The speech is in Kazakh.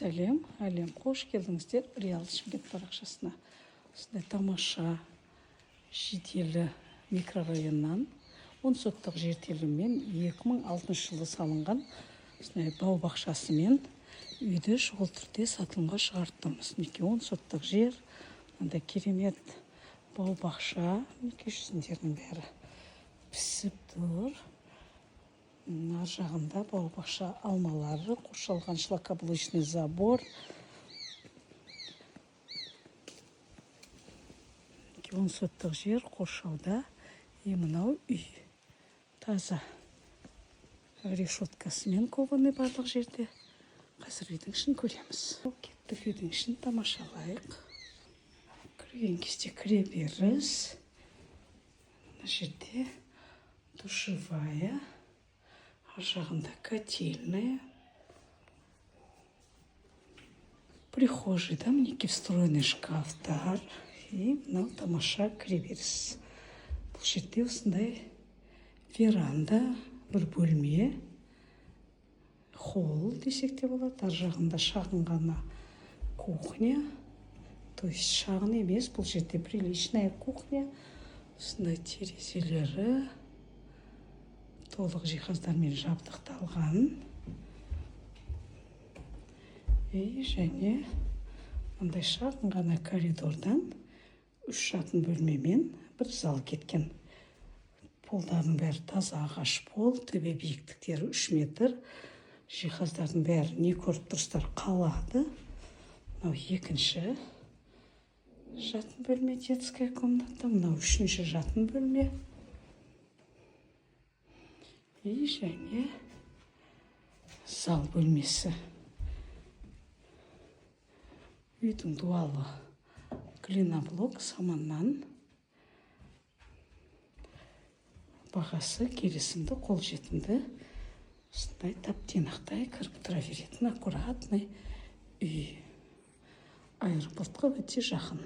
Сәлем, әлем, қош келдіңіздер Реал Шымкент парақшасына. Осындай тамаша жителі микрорайоннан 10 соттық жер теліммен 2006 жылы салынған осындай бау бақшасымен үйді шұғыл түрде сатылымға шығарттымыз. 10 соттық жер, андай керемет бау бақша, жүзіндердің бәрі пісіп тұр. Ар жағында бау бақша алмалары, қоршалған шлакоблочный забор. 10 соттық жер қоршауда. Мынау үй таза решеткасымен кованый барлық жерде. Қазір үйдің ішін көреміз. Кеттік үйдің ішін тамашалайық. Кірген кезде кіре беріс. Мына жерде душевая. Ар жағында котельная. Прихожийда мінекей встроенный шкафтар. И мынау тамаша кіреберіс. Бұл жерде осындай веранда, бір бөлме. Холл десек те болады. Ар жағында шағын ғана кухня. То есть шағын емес, бұл жерде приличная кухня. Осындай терезелері толық жиһаздармен жабдықталған. Және мындай шағын ғана коридордан 3 жатын бөлмемен бір зал кеткен. Полдардың бәрі таза ағаш пол, төбе биіктіктері 3 метр. Жиһаздардың бәрі не көріп тұрсыздар қалады. Мынау екінші жатын бөлме, детская комната. Мынау үшінші жатын бөлме. Және зал бөлмесі. Үйдің дуалы глиноблок саманнан. Бағасы келісімді, қолжетімді. Осындай тап-тинақтай кіріп тұра беретін аккуратный үй. Аэропортқа өте жақын.